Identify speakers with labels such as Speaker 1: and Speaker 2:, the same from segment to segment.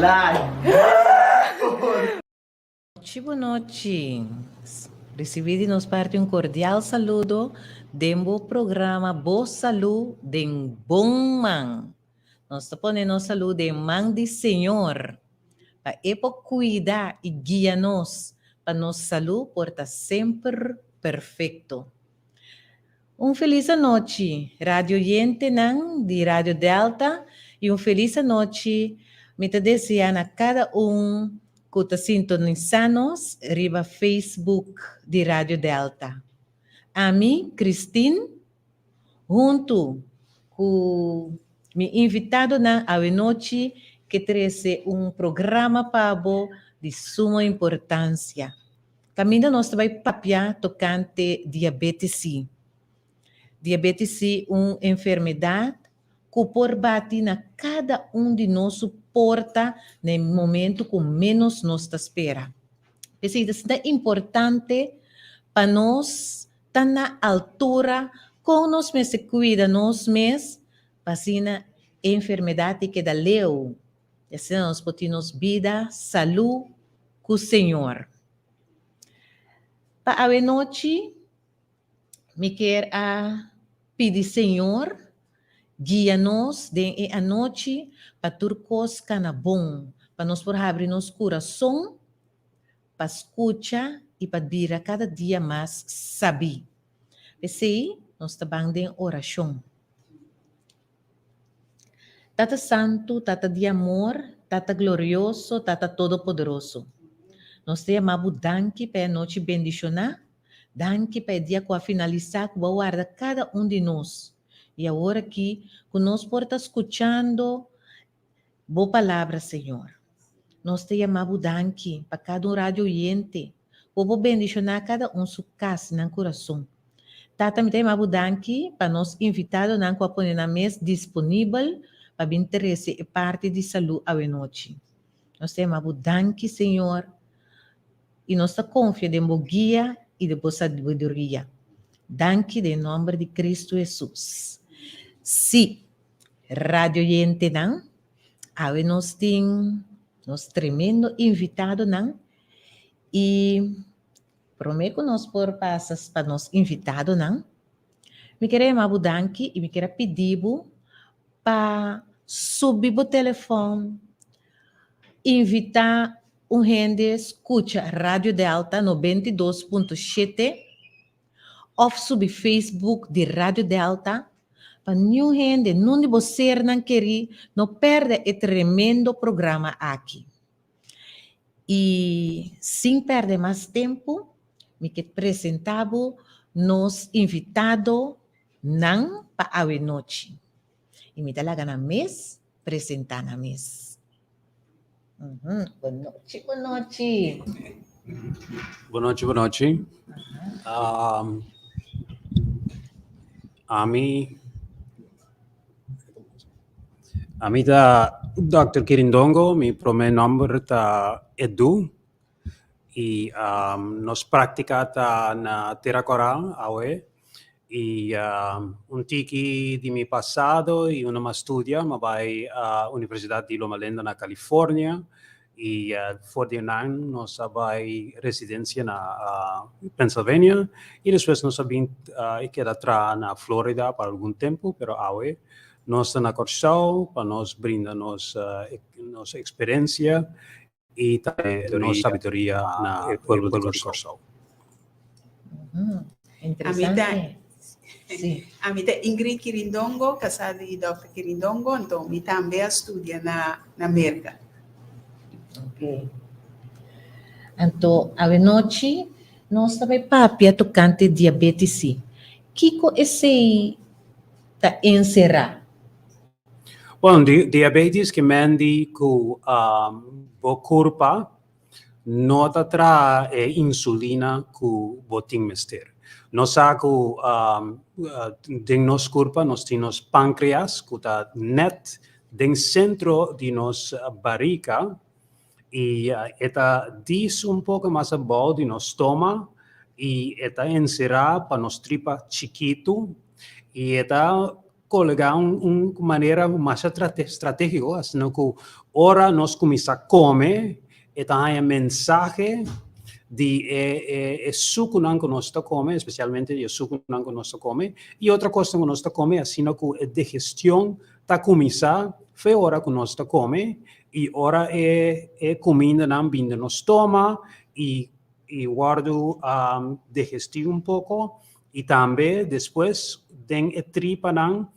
Speaker 1: Boa noite. Recebi de nos parte um cordial saludo do programa Boa Saúde de Bom Man. Nós estamos ponendo saúde de Man de Senhor. Para cuidar e guiar-nos para nossa saúde porta sempre perfeito. Feliz noite, Rádio Yentenan, de Rádio Delta, e feliz noite, me te desejando a cada que está sintonizados riba Facebook de Rádio Delta. A mim, Christine, junto com meu invitado na noite, que traz programa para de suma importância. Também nós vamos papiar tocante diabetes. Diabetes é uma enfermidade que por bate na cada de nós porta no momento que menos nos espera. Isso é importante para nós estar na altura com nós mesmos se cuida nós mesmos para a enfermidade que dá leu. Assim nós podemos vida, saúde com o Senhor. Para a noite, me quero pedir, Senhor, guia-nos de a noite para turcos cana bom, para nós por abrir nosso coração, para escutar e para vir a cada dia mais saber. Assim, nós estamos em oração. Tata Santo, Tata de amor, Tata glorioso, Tata todo-poderoso. Nós te amamos danke para a noite bendicionar, danke para o dia que finalizar, que vai guardar cada de nós. E agora que nós porta escutando boa palavra, Senhor. Nós te amamos danke para cada rádio oyente, vou bendicionar cada sua casa no coração. Tata, me te amamos danke para nós invitados na pôr na mesa disponível para interesse e parte de saúde à noite. Nós te amamos danke, Senhor, e nós confiamos em boa guia e de boa sabedoria. Danke em nome de Cristo Jesus. Sim, Rádio Yentenan, aí nós temos tremendo invitado, não? E prometo que nós por passas para nós invitado, não? Me queremos danke e me quero pedir para subir o telefone, invitar gente escuta Rádio Delta 92.7 ou subir Facebook de Rádio Delta para nenhum gente, não de você não querer, não perde esse tremendo programa aqui. E sem perder mais tempo, me que apresentava nos invitado não para a noite. E me dá lá na mesa, apresentar na mesa. Boa noite, boa noite.
Speaker 2: Boa noite, boa noite. A mim da Dr. Quirindongo, meu primeiro nome está Edu e nós praticamos na Terra Coral, e tiki de meu passado e uma estudia, mas vai à Universidade de Loma Linda na Califórnia e for de nós vai residência na Pennsylvania e depois nós vim queda atrás na Flórida por algum tempo, pero hoje nós estamos na Corsau para nos brindar nossa experiência e também nossa sabedoria na pueblo de Corsau.
Speaker 1: Interessante.
Speaker 3: Sim. A mim é Ingrid Quirindongo, casada de Dr. Quirindongo, então eu também estudo na América.
Speaker 1: Ok. Então, à noite, nós também papia tocante diabetes. Kiko esse está encerrar?
Speaker 2: Bom, diabetes que mende com o corpo nota tra insulina que botin mester. Nós saco de nos corpo nós temos pâncreas que está net dentro centro de nos barriga e eta diz pouco mais abaixo de nos estômago e eta encerrar para nos tripa chiquito e eta colocar uma maneira mais estratégica, assim que ora nós começar a comer, e também a mensagem de suco não que nós está come, especialmente o suco não que nós está come, e outra coisa que nós está come, assim que a digestão está começar, foi hora que nós está come, e ora é comida não vindo no estômago, e guardo digestivo pouco, e também depois tem a tripa não,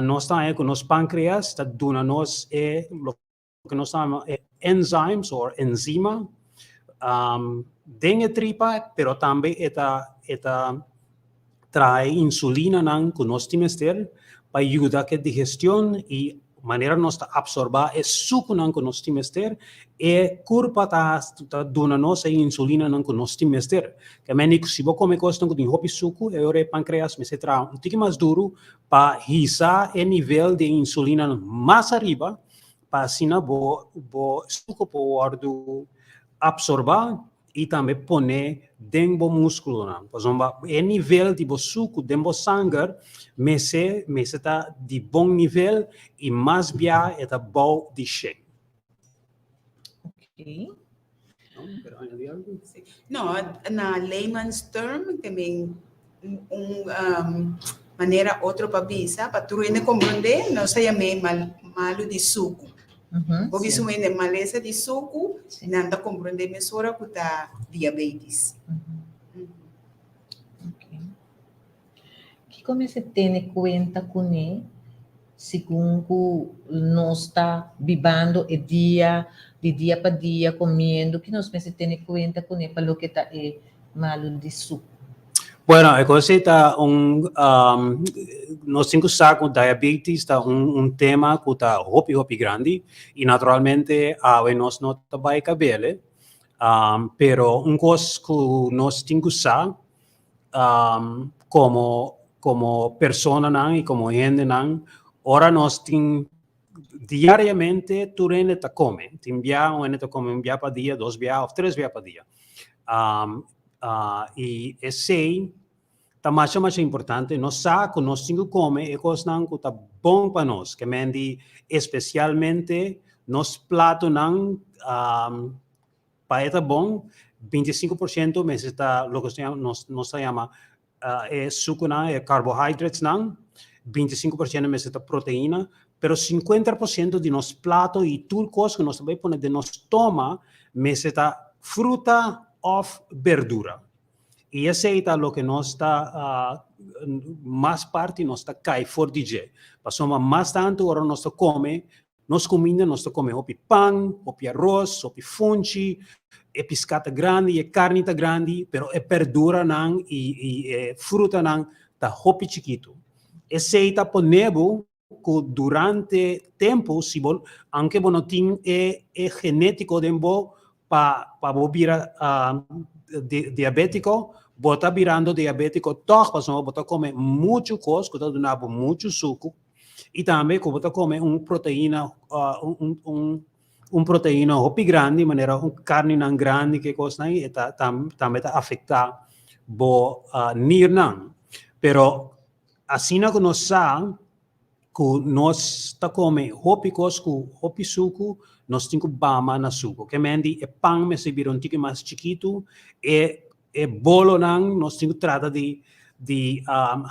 Speaker 2: nós também com os pâncreas, está dando nós o que nós chamamos enzymes ou enzima, tem a tripa, pero também traz insulina não que nós temos ter para ajudar a digestão e maneira nós absorver é suco não que nós temos ter e corpo tá dando nós a insulina não que nós temos ter que menos se você come coisa que tem hopi suco é o pâncreas me se traz um pouco mais duro para risar o nível de insulina mais arriba para assim o suco pode absorver e também poner dentro do músculo. Por exemplo, o nível de suco dentro do sangue, mas está de bom nível e mais bem está bom de cheio.
Speaker 1: Ok.
Speaker 3: Não, na layman's term, também maneira outra para bisa, para tu ainda compreender, não sei chamei malo de suco. Porque isso é maleza de suco, não está compreendendo mesura que está diabetes.
Speaker 1: Ok. Que como se tem conta com ele, segundo nós está vivendo de dia para dia, comendo, que nós se tem conta com ele para o que está malo de suco.
Speaker 2: Bueno, a cosa está nós temos que diabetes está tema que está hopi grande e naturalmente nós não trabalha cabelo, pero coisa que nós temos que usar como persona não e como gente não, ora nós temos diariamente tu rende ta come, tem dia come dia para dia, 2 dia ou 3 dia para dia. E esse é mais importante, nós sabemos que nós temos que comer e coisas que está bom para nós, que mendi especialmente nos pratos não para estar bom, 25% mas está o que nós chama suco não, é carbohidrates não, 25% mas está proteína, pero 50% de nos pratos e tudo coisa que nós também põe de nos toma, mas está fruta ou verdura. E esse é o que nós está, mais parte nós está cai for DJ. Passamos mais tanto, agora nós come, nós comida, nós come hopi pão, hopi arroz, hopi fungi, é piscata grande, é carne grande, pero é verdura não e fruta não tá hopi chiquito. Esse é ponebo que durante tempo, se anche não tem é genético dentro para virar diabético, bota virando diabético, toch, bota come muito coisa, que dá muito suco, e também que bota come proteína, proteína hopi grande, maneira carne não grande, que coisa aí, também está afetar bo nir não. Pero assim que nós sabemos que nós está come hopi coisa, hopi suco, nós temos que bama na suco, que mendi é pão, mas se vira um pouco mais chiquito, bolo não, nós temos que tratar de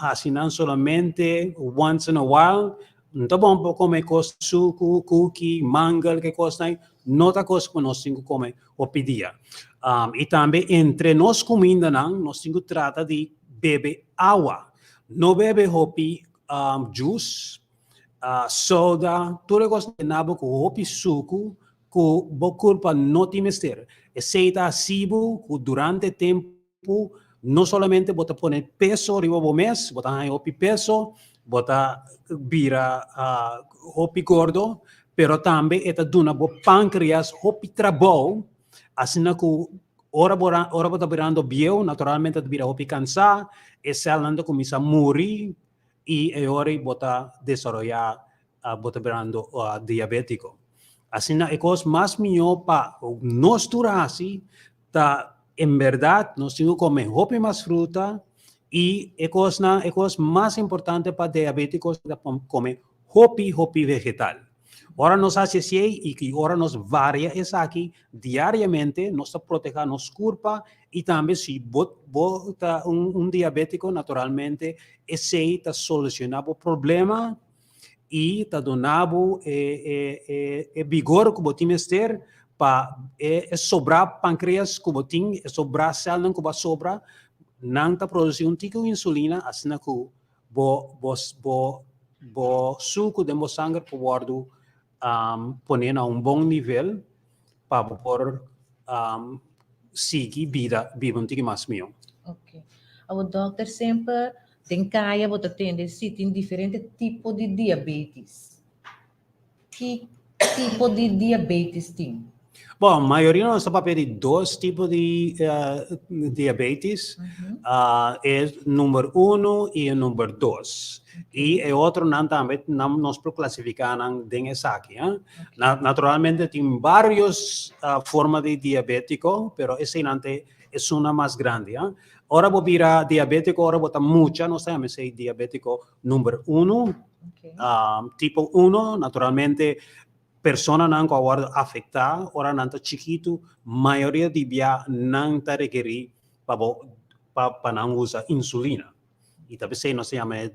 Speaker 2: assim não somente once in a while, não tá bom para comer coisa suco, cookie, mangal, que coisa aí, não tá coisa que nós temos que comer hopi dia. E também entre nós comida não, nós temos que tratar de beber água, não beber hopi juice, soda, tudo coisa que nabo com hopi suco, que o corpo não tem mestre. Aceita acibo, que durante tempo, não somente bota poner peso arriba do mês, bota hopi peso, bota vira hopi gordo, pero também está dando bo pâncreas hopi trabalho, assim que ora bota virando bio, naturalmente vira hopi cansar, e célula começa a morrer, e agora bota desarrollar, bota virando diabético. Assim, é coisa mais melhor para nós durar assim, tá, em verdade, nós temos que comer hopi mais fruta Y la cosa más importante para diabéticos es comer hopi vegetal. Ahora nos hace así y que ahora nos varia es aquí diariamente, nos protege, nos culpa y también si vota un diabético naturalmente ese está solucionando el problema y está donando vigor como tiene que ser para sobrar páncreas como tiene, sobrar células como sobra, não está produzindo um tipo de insulina, assim que o suco de sangue pode poner a bom nível para poder seguir vida um pouco mais melhor.
Speaker 1: Ok. O doctor sempre tem caia, você tem tem diferentes tipos de diabetes. Que tipo de diabetes tem?
Speaker 2: Bom, a maioria nós papel de dois tipos de diabetes. É número 1 e o número 2. E o outro não também nós classificamos dentro aqui. Naturalmente, tem várias formas de diabético, mas esse não é uma mais grande. Ora vou virar diabético, ora vou estar muita, nós chamamos de diabético número 1. Tipo 1, naturalmente, persona não com agora afetada, ora não está chiquito, maioria de via não está requerir para não usar insulina. E também se nós chamamos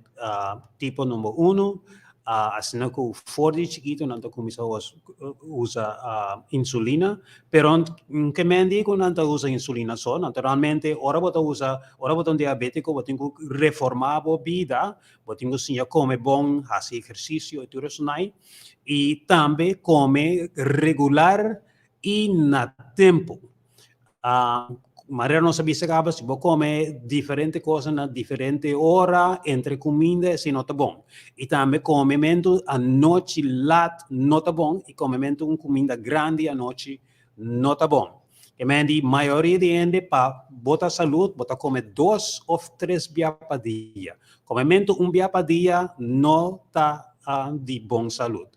Speaker 2: tipo número 1, assim que o forte chiquito não está começando a usar insulina, pero que me digo não está usando insulina só, naturalmente, ora você diabético, você tem que reformar a vida, você tem que comer bom, fazer exercício e tudo isso aí. E também come regular e na tempo. Maria não sabia se você come diferentes coisas na diferente hora entre comida, se não está bom. E também comimento à noite lat não está bom e comimento comida grande à noite não está bom. E a maioria de gente para botar saúde, botar comer 2 ou 3 dias por dia. Comimento dia por dia não está de boa saúde.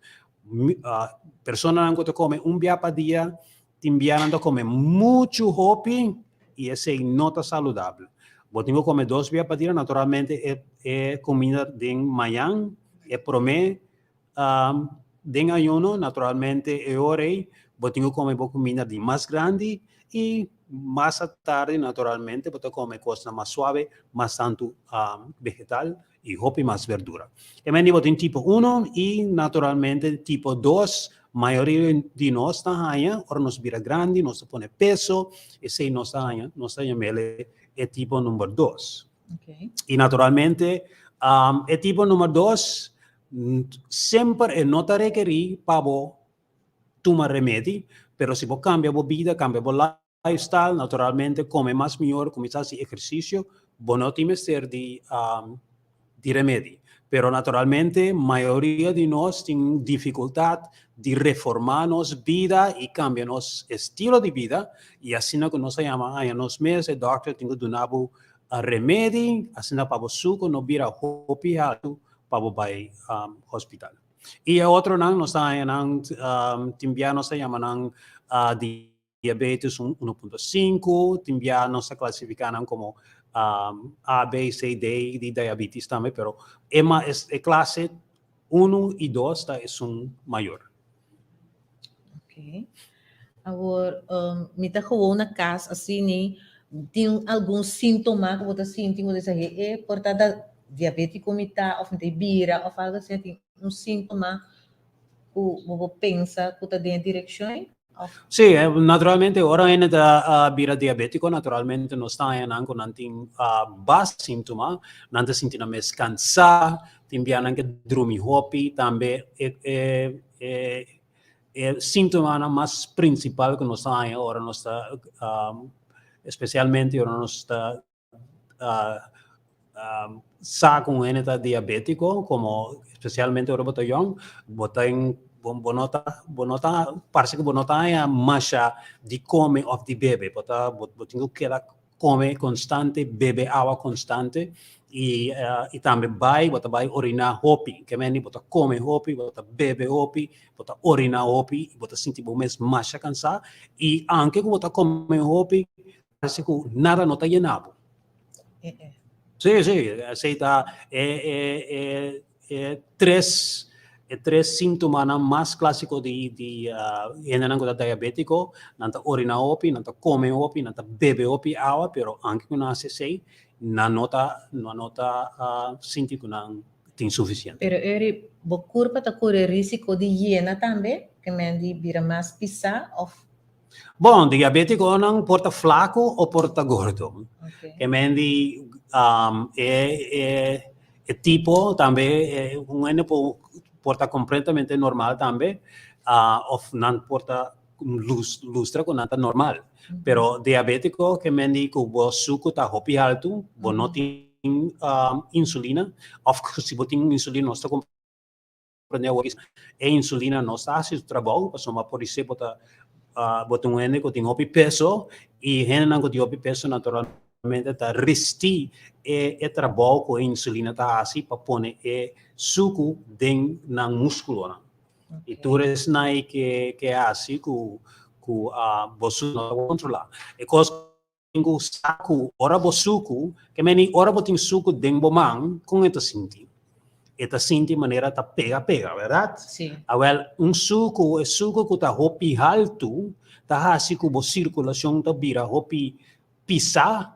Speaker 2: Persona que come dia por dia, timbiando come muito hopi e esse não está saudável. Botinho come 2 dias por dia, naturalmente é comida de manhã, é promê, de ayuno, naturalmente é hora, botinho come comida de mais grande e mais tarde, naturalmente, botinho come coisa mais suave, mais tanto vegetal e hopi mais verdura. E mendi botinho tipo 1 e naturalmente tipo 2, maioria de nós está aí, ora nos vira grande, nos põe peso, e se nós está aí, nós chamamos é tipo número 2.
Speaker 1: Okay.
Speaker 2: E naturalmente, é tipo número 2, sempre não está requerir para tomar remédio, pero se você cambia a vida, cambia o lifestyle, naturalmente, come mais melhor, começar a fazer exercício, você não tem que ser de remédio. Pero naturalmente, a maioria de nós tem dificuldade de reformar nossa vida e cambiar nosso estilo de vida. E assim que nós chamamos, há uns meses, o doctor tem que dar remédio, assim para o suco não vira hopi para o hospital. E outro não, nós temos nós chamamos diabetes 1.5, também nós classificamos como A, B, C, D de diabetes também, pero é classe 1 e 2 é maior.
Speaker 1: Ok. Agora, me está com uma casa assim, tem algum sintoma que você sente, você diz, portanto, diabético me está, ou tem bira, ou algo assim, tem sintoma que você pensa que está dentro da direção?
Speaker 2: Sì, naturalmente ora in bira diabetico, naturalmente non sta anche nanti bas sintoma, nanti sentina mes cansa, timbiana anche drumi hopi, tambe sintoma mas principal che non sta ora non sta specialmente ora non sta sa con eneta diabetico, como specialmente ora bota young, bota in bonota parece que bonota é a mancha de come of the bebê, botinho que ela come constante, bebe água constante e também vai orinar hopi, que meni bota come hopi, bota bebe hopi, bota orinar hopi, bota sentir o mesmo mancha cansar e anche que bota come hopi, parece que nada não está llenado. Sí, aceita tres síntomas más clásicos de diabético, nanta orina opi, nanta come opi, nanta bebe opi agua, pero anche con ACC, no nota sinti con insuficiente.
Speaker 1: Pero eri bokurpa ta corre risco de hiena também, que mendi vira mais pisa of.
Speaker 2: Bom, diabético não porta flaco ou porta gordo.
Speaker 1: Okay.
Speaker 2: Que mendi tipo também porta completamente normal também, of não porta lustra com nada normal. Pero diabético que mendi que o suco tá hopi alto, bo não tem insulina, of se você tem insulina, nós está compreendendo que insulina não está fazendo trabalho, passou por isso botão ene que tem hopi peso e gente não tem hopi peso naturalmente tá resti trabalho com insulina tá assim para pôr suco dentro na músculo, né? E tudo isso aí que é assim que você não controlar. E coisa que saco ora bosuco que meni ora botin suco dentro man com esta sinti. Esta sinti maneira tá pega, verdade?
Speaker 1: Sim.
Speaker 2: Well, suco é suco que tá hopi alto, tá assim que a circulação tá vira hopi pisar,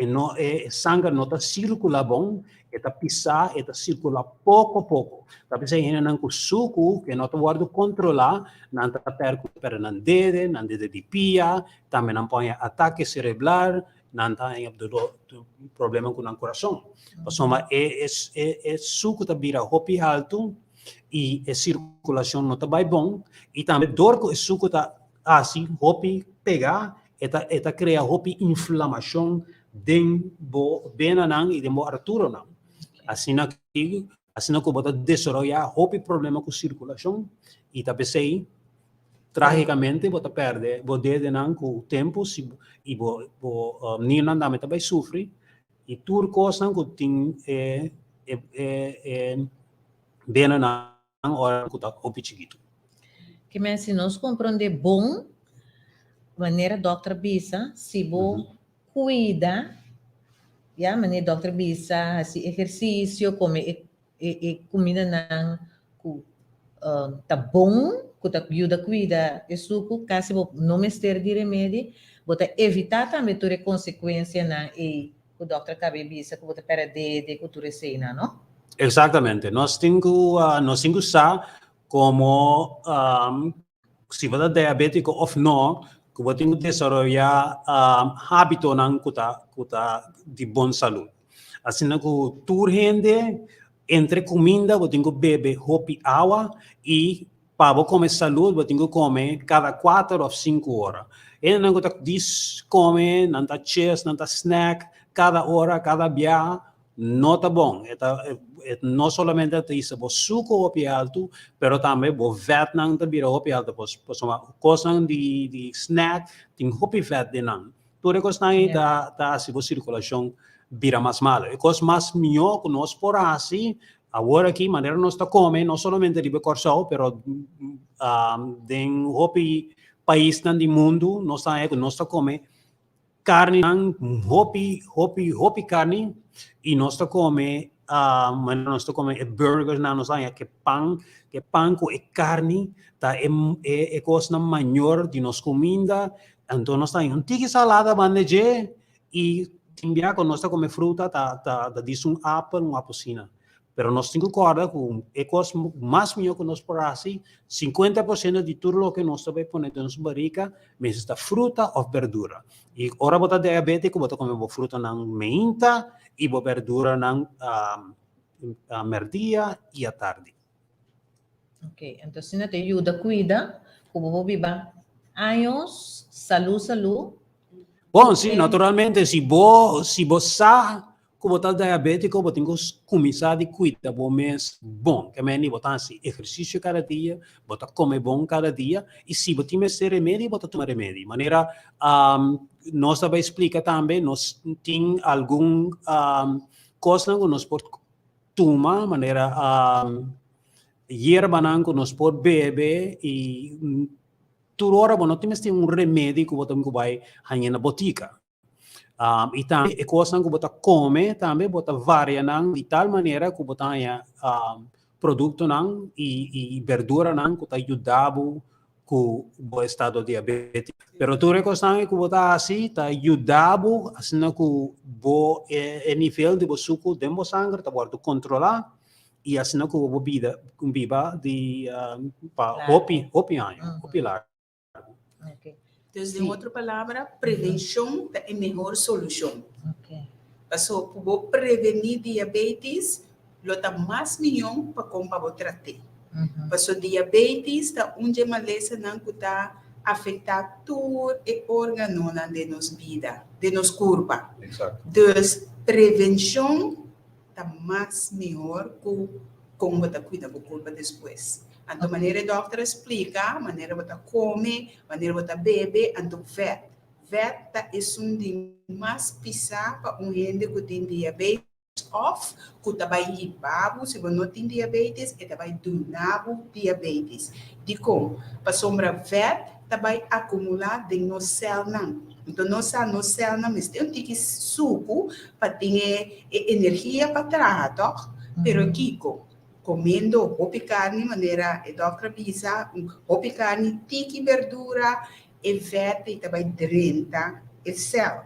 Speaker 2: não sangue não tá circula bom, tá pisar, tá circula pouco a pouco. Tá pensando em não suco que não tá guardo controlar, não tá perco para não dedo de pia, também não põe ataque cerebral, não tá em problema com o coração. Soma suco tá vira hopi alto e a circulação não tá bem bom e também dor que o suco tá assim hopi pegar eta cria hopi inflamação dentro benanang e dentro arturo não. Assim que bota desarrollar hopi problema com circulação e tá pensei tragicamente bota perde dedo não com o tempo e ninho não também vai sofrer e tudo coisa que tem benanang ora que tá hopi chiquito.
Speaker 1: Que men se nós compreender bom maneira doutor Bisa, se bo cuida, ya maneira doutor Bisa, se exercício, come comida não tá bom, que tá ajuda cuida, e suco, caso bo não mestre de remédio, bota evitar também toda consequência na e o doutor cabe Bisa, que bota perder de cultura cena, não?
Speaker 2: Exatamente, nós temos que usar como se você é diabético ou não, que você tem que desenvolver hábito não cuta de boa saúde. Assim que tu rende entre comida, você tem que beber hopi água e para comer saúde, você tem que comer cada 4 ou 5 horas. E não que diz comer, não tá cheese, não tá snack, cada hora, cada dia, não tá bom. Não somente isso, o suco hopi alto, pero também o vet não tá vira hopi alto, pois coisa de snack tem hopi vet de não. Tudo coisa aí tá assim a circulação vira mais mal. E coisa mais melhor que nós por assim, agora aqui maneira nós tá come, não somente de corção, pero den hopi país do mundo, nós tá come carne, hopi carne e nós tá come nós tá come burgers nós que pão com carne tá é coisa maior de nós comida então nós tá um tique salada bandeje e também quando nós tá come fruta tá diz apple uma apelsina pero nós temos que acordar com é coisa mais melhor que nós por assim 50% de tudo o que nós vai pôr na nossa barriga mas está fruta ou verdura e ora bota diabético bota comer fruta não menta e verdura na merdia e à tarde.
Speaker 1: Ok, então se não te ajuda, cuida, como viva anos, saúde.
Speaker 2: Bom, sim, naturalmente, se você como está diabético, você tem que começar a cuidar do mês bom, que é botar assim, exercício cada dia, botar comer bom cada dia, e se você tem esse remédio, botar tomar remédio. De maneira, nós também explica também, nós tem algum coisa que nós podemos tomar, maneira, hierba que nós podemos beber, e toda hora, não temos remédio que você vai ganhar na botica. E também é coisa que você come, também você varia de tal maneira que você tenha produto e verdura que te ajudam com o estado diabético. Pero tu recosta que você assim, te ajudando assim que o nível de açúcar dentro do sangue, te pode controlar e assim que o bebida de hopi lá.
Speaker 1: Okay.
Speaker 3: Então, em outra palavra, prevenção é a melhor solução.
Speaker 1: Okay.
Speaker 3: Para prevenir diabetes, lota mais milhão para comprar o tratar. Para diabetes, está onde maleza não está afetar todo o órgão de nossa vida, de nossa curva.
Speaker 2: Exato.
Speaker 3: Então, prevenção está mais melhor que como você cuida da curva depois. Então, a maneira que a doutora explica, a maneira que você come, a maneira que você bebe, então, vet. Vet é um de mais pisar para gente que tem diabetes off, que vai ir babo, se você não tem diabetes, e vai donar diabetes. De como? Para sombra vet, vai acumular de no céu não. Então, nossa céu não, mas tem um tique suco para ter energia para trabalhar, pero Kiko, comendo roupa carne, maneira, a doutora avisa, roupa carne, tique verdura, e verde, e vai drenta o céu.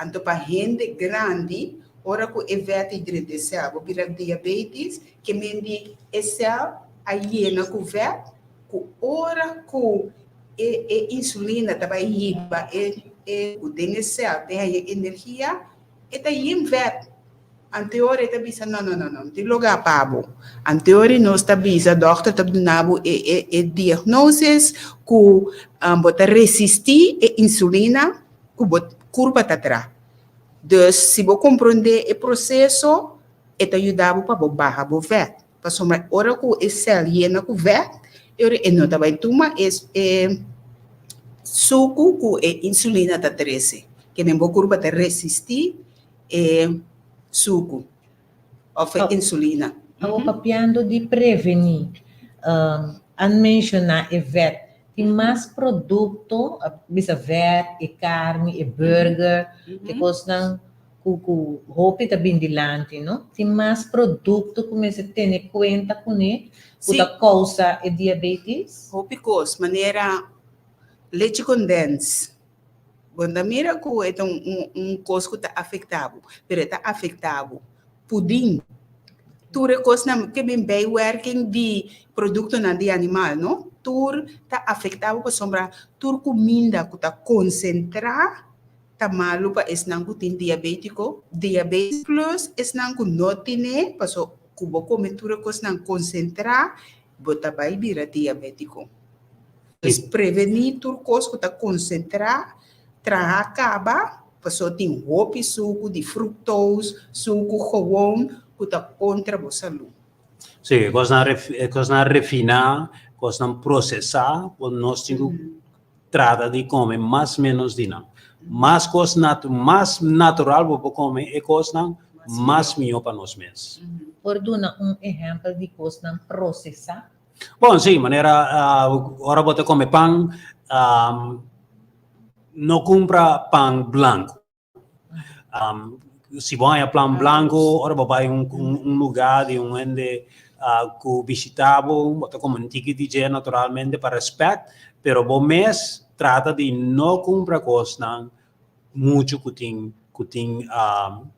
Speaker 3: Então, para gente grande, ora que o verde drenta o céu, vou virar diabetes, que mendi o céu, a hiena com verde, que ora que insulina vai ir para tem o céu, tem a energia, e está aí verde. Anteriore está bisa não, tem lugar pabo. Anteriore nós está bisa, doctor está dando diagnósis que bota resistir a insulina que bota curva tá atrás. Então, se você compreender o processo, está ajudando para baixar o vet. Para somar hora que o céu llena com vet, e não vai tomar suco que a insulina está 13, que mesmo curva está resistir suco ou insulina.
Speaker 1: Ako papiando di prevenir, an mencionar e vet, tem mais produto, bisa vet, e carne, e burger, que costam com roupa tá bem dilante, não? Tem mais produto que você tem em conta com ele, que causa e diabetes?
Speaker 3: Roupa cos, maneira leite condensado. Quando mira que é coisa que está afetado, mas está afetado. Pudim, tudo é coisa que bem working de produto de animal, não? Tudo está afetado para sombra, tudo comida que está concentrada, está malo para esse não que tem diabético, diabetes plus, esse não que não tem, para so que você come tudo coisa não concentrada, você vai virar diabético. Então, prevenir tudo coisa que está concentrada, acaba, pessoa tem roupa suco de fructose, suco rowon, que está contra a saúde.
Speaker 2: Sim, coisa refinar, coisa processar, nós temos trata de comer mais menos de não. Mais coisa mais natural para comer é coisa mais melhor para nós mesmos.
Speaker 1: Por dar exemplo de coisa processar?
Speaker 2: Bom, sim, maneira, agora você come pão, não compra pão branco. Se vai a pão branco, ora vai lugar de ende que visitavo, você come tique de naturalmente para respeito, pero bom mês trata de não comprar coisa muito que tem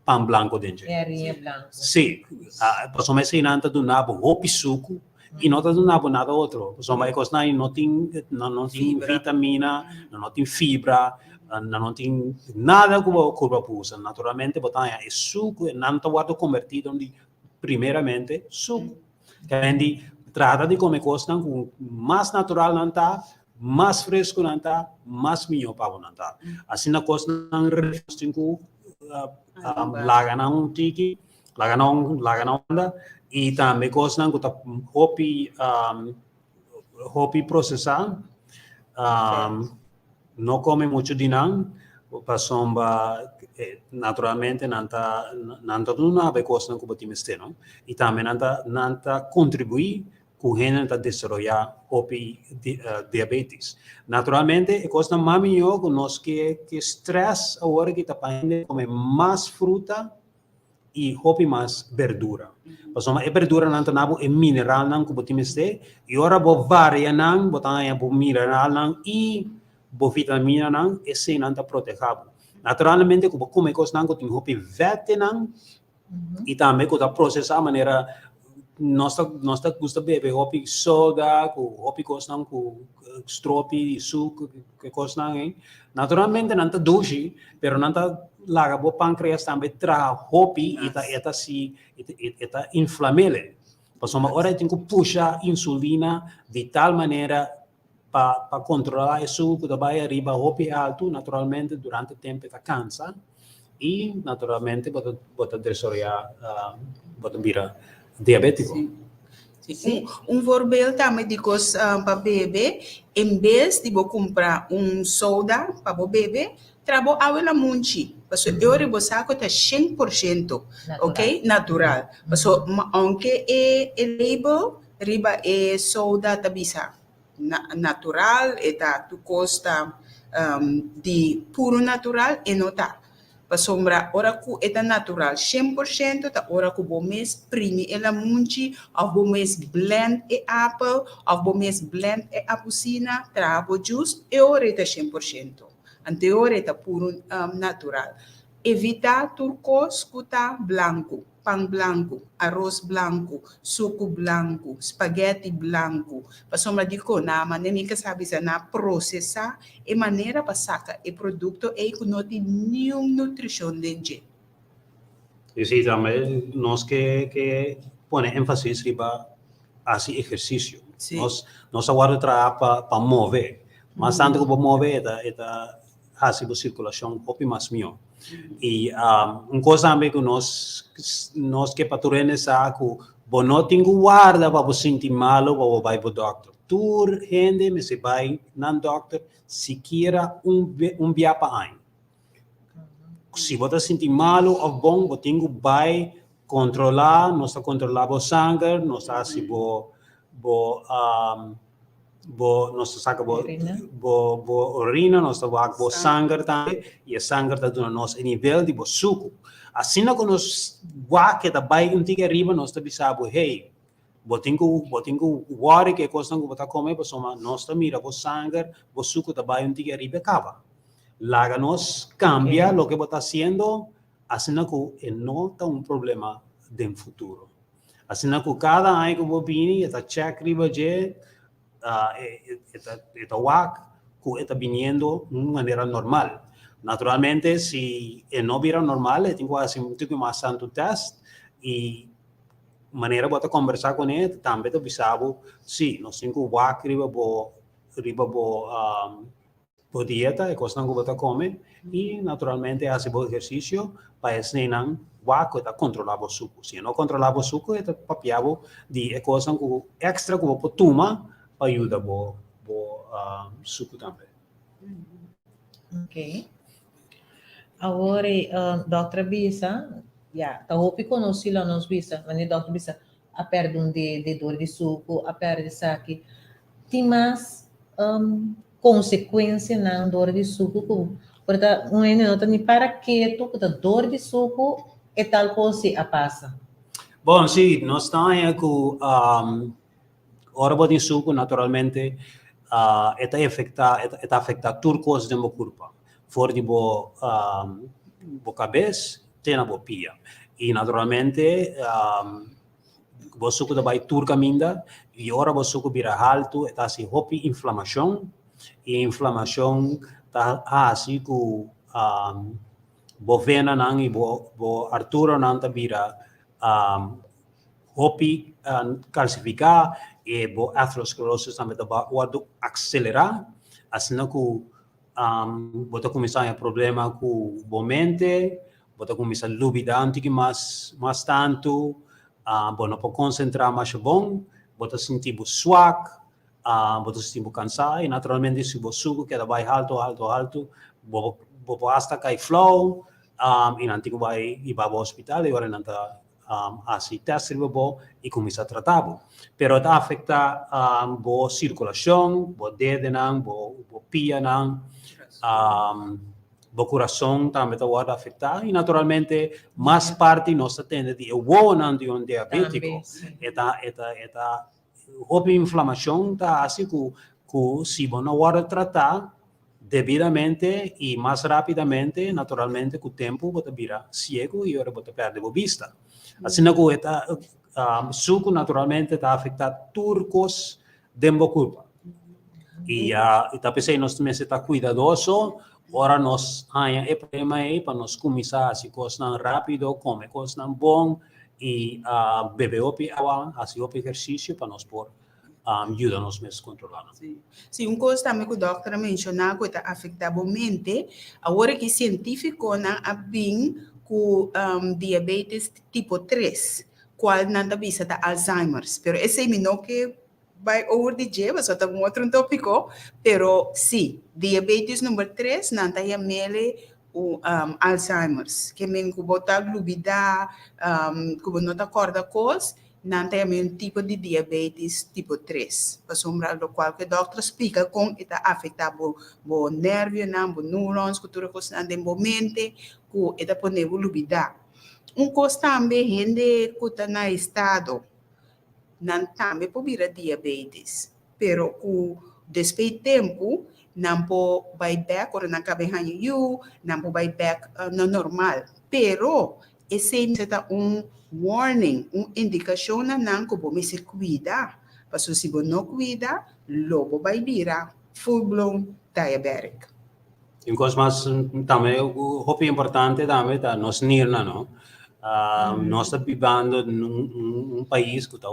Speaker 2: pão branco dentro.
Speaker 1: Farinha branca.
Speaker 2: Sim, posso me ensinar a dar roupa suco. E não está dando nada outro. Só vai costar não tem vitamina, não tem fibra, não tem nada que o corpo usa. Naturalmente, botar é suco, e não está convertido em primeiramente suco. Que a gente trata de comer coisas mais natural não está, mais fresco não está, mais melhor para não está. Assim na coisa não refresco, laga não tique, laga não anda. E também coisa que está roupa processar, não come muito de não, passomba naturalmente não tá dando nada coisa que você tem não, e também não tá contribuir que está desarrollar diabetes. Naturalmente, costa mami yo conos que estrés ahora que está pasando comer más fruta y hopi más verdura. Pasoma verdura nan tanabo mineral nan ko botimeste e ora bo varia nan botanya bo mineral nan e bo vitamina nan esse nan ta protegado. Naturalmente ko come cos nan ko tim hopi vete nan e também ko ta processar maneira nossa custa bebe hopi soda ko hopi cos nan ko stropi suco que cos nan hein. Naturalmente nan ta doji pero nan ta laga bo pancreas também tra hopi eta inflamele. Pasoma ora tem que puxar insulina de tal maneira para controlar isso que vai arriba hopi alto naturalmente durante o tempo está cansa e naturalmente bota desoriar bota vira diabético.
Speaker 3: Sim. Voorbeeld também de cos para bebê, em vez de você comprar soda para o bebê, trabo awela munchi. Paso eu rebo saco tá 100%, ok? Natural. Paso aunque label riba soda tabisa natural eta tu costa de puro natural e nota. Pasombra ora ku eta natural 100% ta ora ku bomes primi ela munchi of bomes blend e apple of bomes blend e apusina trabo juice e ora eta 100%. Ante ora eta puro natural. Evita turcos kuta blanco, pan blanco, arroz blanco, suco blanco, spaghetti blanco. Pasombra dico na maneira que sabe na processar e maneira para sacar e produto e que não tem nenhuma nutrição dentro.
Speaker 2: E sim, também nós que põe ênfase riba assim exercício. Nós agora trabalhamos para mover, mas tanto que para mover eta assim a circulação um pouco mais melhor. E coisa também que nós que patrulhamos saco, bom não tem guarda para você sentir malo para vai para o doctor. Tur gente me se vai não doctor sequer via para aí. Se você sentir malo ou bom, você tem que vai controlar, nós controlar o sangue, nós assim nós saca urina, nós saca sangue também, e o sangue está dando nós em nível de suco. Assim que nós que está bem um tique arriba, nós também sabemos, hey, botinho water que coisa que você come, nós está mira o sangue, o suco está bem um tique arriba acaba. Laga nós cambia o que você está fazendo, assim que não está problema no futuro. Assim que cada ano que você vem, está check arriba de eta WAC que está viniendo de maneira normal. Naturalmente, se não vier normal, tem que fazer muito mais santo teste e maneira de conversar com ele, também te avisava, sim, nós temos que WAC riba bo dieta, e coisa que você come, e naturalmente fazer o exercício para ensinar WAC está controlar o suco. Se não controlar o suco, é papiado de coisa extra que você toma ajuda bo suco também.
Speaker 1: Ok. Agora, doutora Bisa, tá hopi conosco lá nos Bisa, mas doutora Bisa, a perdão de dor de suco, a perdão de saque, tem mais consequência na dor de suco, porque um ainda nota nem para que tu que dor de suco é tal coisa a passa.
Speaker 2: Bom, sim, nós estamos com ora bota em suco, naturalmente, está afeta turcos de meu corpo. Fora de bo cabeça, tem a pia. E, naturalmente, o suco da turca minda, e ora o suco vira alto, está assim, hopi inflamação, e inflamação está assim, que bo vena não, e bo arturo não está vira hopi calcificar, e bo atherosclerosis também vai acelerar, assim que bota começar a problema com a mente, bota começar a luvidante que mais tanto, não pode concentrar mais bom, bota sentir suave, bota sentir cansado, e naturalmente se o suco que vai alto, bota hasta cair flow, e não tem que vai ao hospital, e agora não está assim teste bo e começa a tratar bo. Pero ta afecta bo circulação, bo dedo não, bo pia não, bo coração também tá pode afetar e naturalmente mais parte nossa tende de o não de um diabético.
Speaker 1: Também, sim.
Speaker 2: Eta houve inflamação tá assim que se você não pode tratar devidamente e mais rapidamente, naturalmente, com o tempo, você vira cego e agora você perde a vista. Assim, o suco naturalmente está afetando turcos de culpa. E talvez nós também está cuidadoso, ora nós é problema aí para nós começar a se coisas rápido, comer coisas bom e beber água, fazer exercício para nós por ajuda-nos mesmo a controlar.
Speaker 3: Sim, coisa também que o doutor mencionou que está afetando a mente, agora que científico não bem com diabetes tipo 3, qual não está vista da Alzheimer's, pero esse não que vai over de dia, só está um outro tópico, pero sim, diabetes número 3 não está mele o Alzheimer's, que men que botar glubida, que não está corda coisa, não tem um tipo de diabetes tipo 3. Para sombrar do qual que o doutor explica como está afetando o nervo, o neurons, que tudo coisa na mente, que está ponendo lubida. Coisa também gente que está na estado, não também pode vir diabetes, pero que depois de tempo não pode vai back ou não cabe hanho, não pode vai back no normal, pero esse é warning, indicação na não que você se cuida, porque se você não cuida, logo vai virar full blown diabetic.
Speaker 2: Em coisas mais também o é importante também tá nós nirna não, nós estamos vivendo num país que está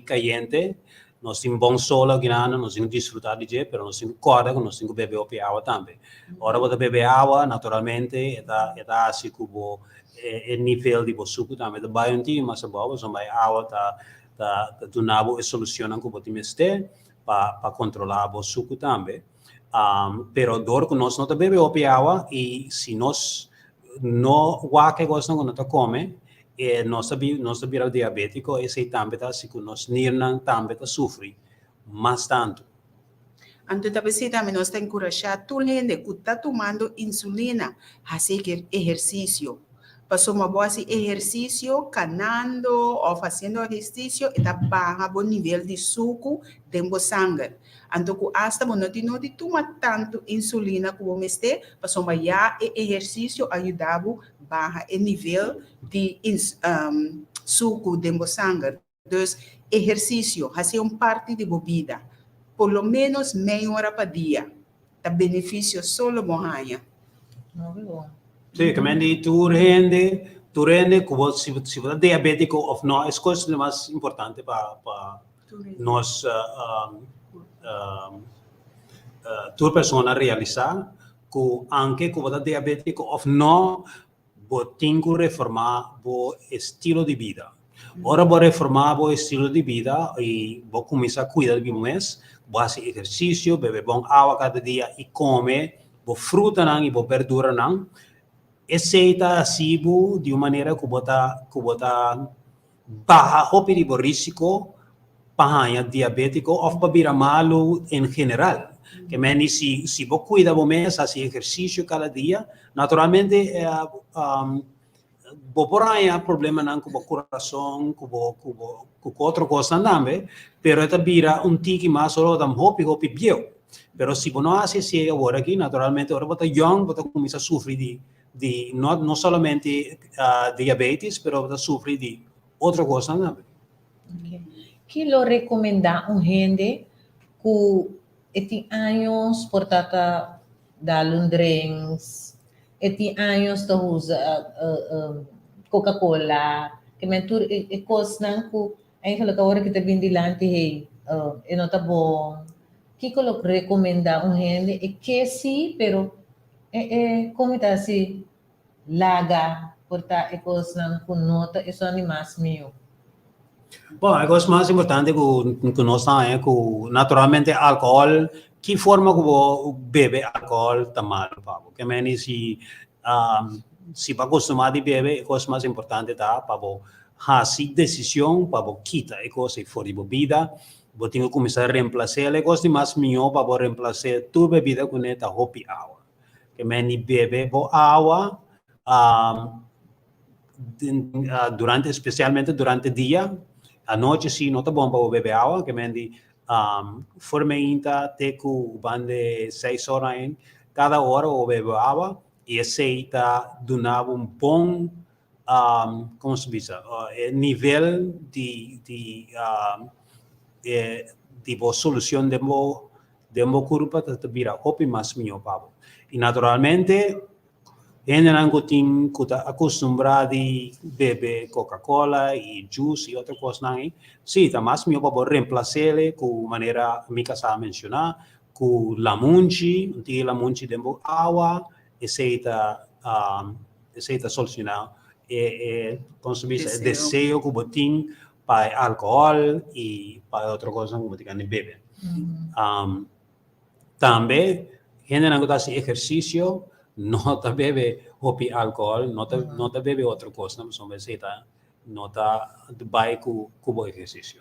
Speaker 2: caliente, nós temos bom sol aqui nós temos desfrutar de dia, mas nós temos corda que nós temos que beber água também. Ora você beber água, naturalmente, é assim que o nível de suco também está bem antigo, mas a boa, a água está donando a solução que você tem para controlar o suco também. Pero dor que nós não bebemos água e se nós não que gostamos quando nós come nós vira diabético esse também está assim que nós nirnan também está sofre mais tanto.
Speaker 3: Então, talvez também nós temos que encorajar toda gente que está tomando insulina a fazer exercício. Passou uma boa exercício, canando ou fazendo exercício, está baixo o nível de suco dentro do sangue. Então, hasta não tem tomar tanto insulina como você, passou uma exercício ajudava a baixar o nível de suco dentro do sangue. Então, exercício, fazer parte de bebida, por lo menos meia hora por dia, dá benefício só no banho.
Speaker 2: Sí, que me di tu rende como si fuera diabético o no, es cosa más importante para nos tu persona realizar que aunque como diabético o no, vos tengo que reformar vos estilo de vida. Ahora vos reformar vos estilo de vida y vos comienza a cuidar de vos, vos hacer ejercicio, beber bon agua cada día y come vos fruta y vos verdura aceita assim de uma maneira que bota baja o perigo risco para diabético ou para virar malo em geral. Que meni se você cuida você faz exercício cada dia, naturalmente por aí problema não com o coração, com outra coisa também, pero esta vira tique mais só da hopi bio. Pero se você não faz isso agora aqui, naturalmente agora você young, você começa a sofrer não somente diabetes, pero sofre de outra coisa também.
Speaker 1: Okay. Que lo recomenda gente que tem anos por tata dar drinks, tem anos que usa Coca-Cola, que mentur é coisa não que aí fala que agora que tá vindo dilante hey, não tá bom. Que lo recomenda gente é que sim, pero como tá assim laga porta ecos ng kunota isso animas mio.
Speaker 2: Bom, a coisa mais importante que nós sabemos é que naturalmente álcool, que forma que você bebe álcool também, porque mesmo se para acostumar a beber, a coisa mais importante tá para hacer decisión para quitar e cosas fora de bebida, você tem que começar a reemplaçar e coisas mais melhor para reemplaçar tua bebida com esta hopi água. Que meni bebe bo água durante, especialmente durante o dia, à noite sim, não tá bom para beber água, que meni formenta teco bande 6 horas em cada hora eu bebo água e aceita donar bom como se diz, nível de solução de mo curva para virar hopi mais melhor para. E naturalmente gente não tem que estar acostumado a beber Coca-Cola e juice e outra coisa não. Sim, está mais melhor para reemplaçar com maneira que eu mencionar, com lamunchi, tem lamunchi de água, aceita solucionar como se diz, desejo que você tem para álcool e para outra coisa que você quer beber. Também, gente não gosta de exercício, não está bebe hopi álcool, não está bebe outra coisa, não só está não está vai com o exercício.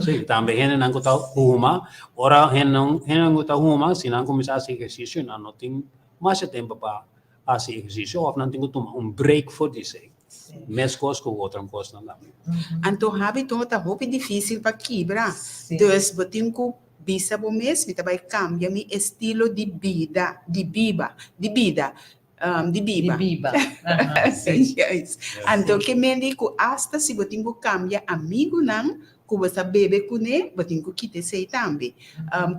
Speaker 2: Sim, também gente não gosta uma, ora gente não gosta uma, se não começar a fazer exercício, não tem mais tempo para fazer exercício, ou não tem que tomar break for isso. Mesma coisa com outra coisa não.
Speaker 3: Então, hábito está muito difícil para quebrar. Então, você tem que bisa bom mesmo, então vai cambiar meu estilo de vida, de biba. Yes. Então, que me digo, hasta se você tem que cambiar amigo não, que você bebe com ele, você tem que quitar isso também.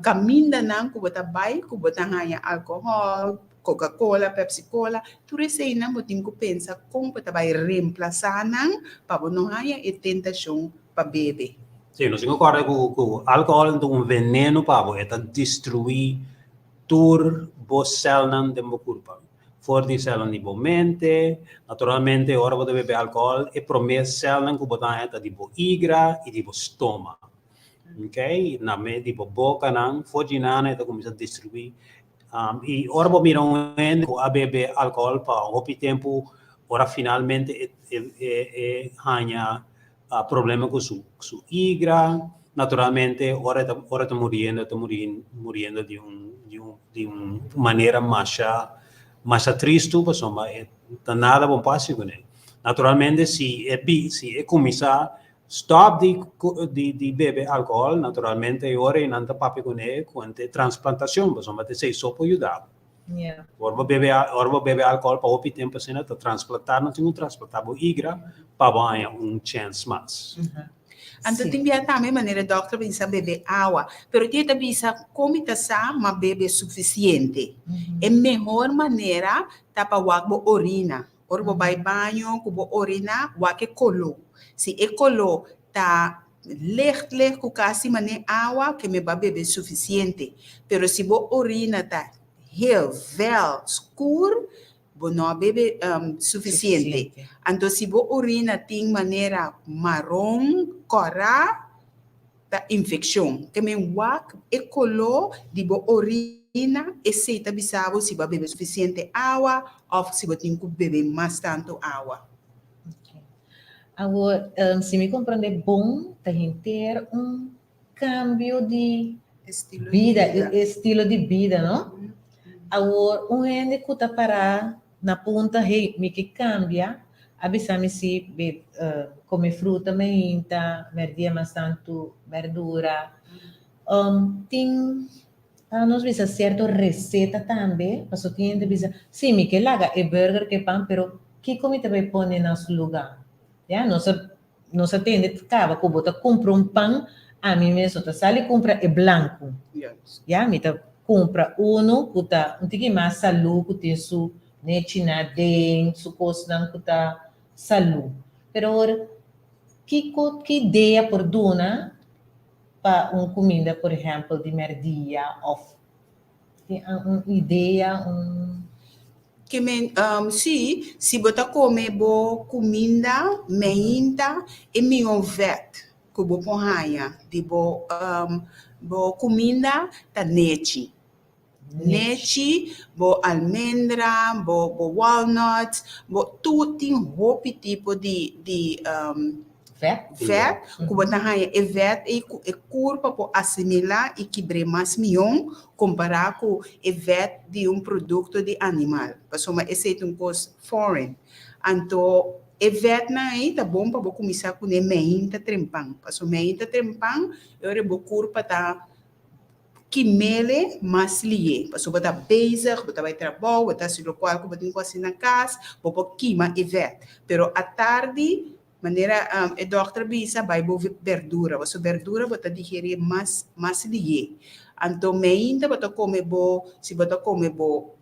Speaker 3: Caminha não, que você vai, que você ganha álcool, Coca-Cola, Pepsi-Cola, tudo isso aí não, você tem que pensar como você vai reemplaçar não, para não ganhar a tentação para beber.
Speaker 2: Sim, não se concorda com o álcool é veneno para é destruir todas as células do meu corpo. Fora de células de mente, naturalmente, agora você bebe álcool e promete células que você tem de hígado e de estômago. Ok? Na mente, de boca, não, fora de nada, então começa a destruir. E agora você mira a beber álcool para um tempo, agora finalmente ganha problema com su hígado, naturalmente, ahora está muriendo de uma maneira mais triste, pues, nada bom passa com ele. Naturalmente, se começar stop de beber álcool, naturalmente, agora não está papo com ele, com a transplantação, pues, você só pode ajudar. Agora vou beber álcool para o tempo assim, para transplantar, não tem transplantar o hígado para ganhar chance mais.
Speaker 3: Então, tem também maneira, doutor, pensa beber água, mas tem que pensar como está mas beber suficiente. É melhor maneira tá para o orina. Ora, vai banho, com orina, o que colou. Se é colou, tá ler com quase maneira água que me vai beber suficiente. Pero se o orina tá heel, vel, escuro, não bebe suficiente. Então, se você urina tem maneira marrom, cora, da infecção. Que me wak e color de você urina e se tá bisavo se você beber suficiente água ou se você tem que beber mais tanto água.
Speaker 1: Agora, se me compreender bom, tem que ter cambio de estilo de vida, não? Agora, gente que está parado na ponta, me que cambia, avisar-me se come fruta, menta, merdia mais tanto verdura. Tem, nós visa certa receita também, para o cliente visa, sim, me que laga é burger, que pão, pero que comida vai pôr no nosso lugar? Yeah? Nós atende, acaba, que você compra pão, a mim mesmo, tá sale e compra é branco. Yeah? Me tá compra que tá um pouquinho mais saúde, que tem su netina den, su coisa que tá saúde. Pero ora, que ideia por dona para comida, por exemplo, de merdia ou uma ideia
Speaker 3: Que se você come boa comida, meinta e melhor vet, que você põe de boa comida, tá nete. Neci, bo almendra, bo walnuts, bo tudo tem roupa tipo de
Speaker 1: Vet?
Speaker 3: vet, que botar aí é vet e curva para assimilar e quebrar mais mion comparar com o vet de produto de animal. Porque esse é coisa foreign. Então, e vet na aí tá bom para começar com o meinta trempang. Porque meinta trempang, eu vou curva tá kimele mas lie. Porque botar bezig, botar vai trabalhar, botar se local que botar quase na casa, botar quima e vet. Pero à tarde maneira a doctor bisa vai bo verdura, você verdura bota digerir mais lie. Então ainda bota come bo, se bota come bo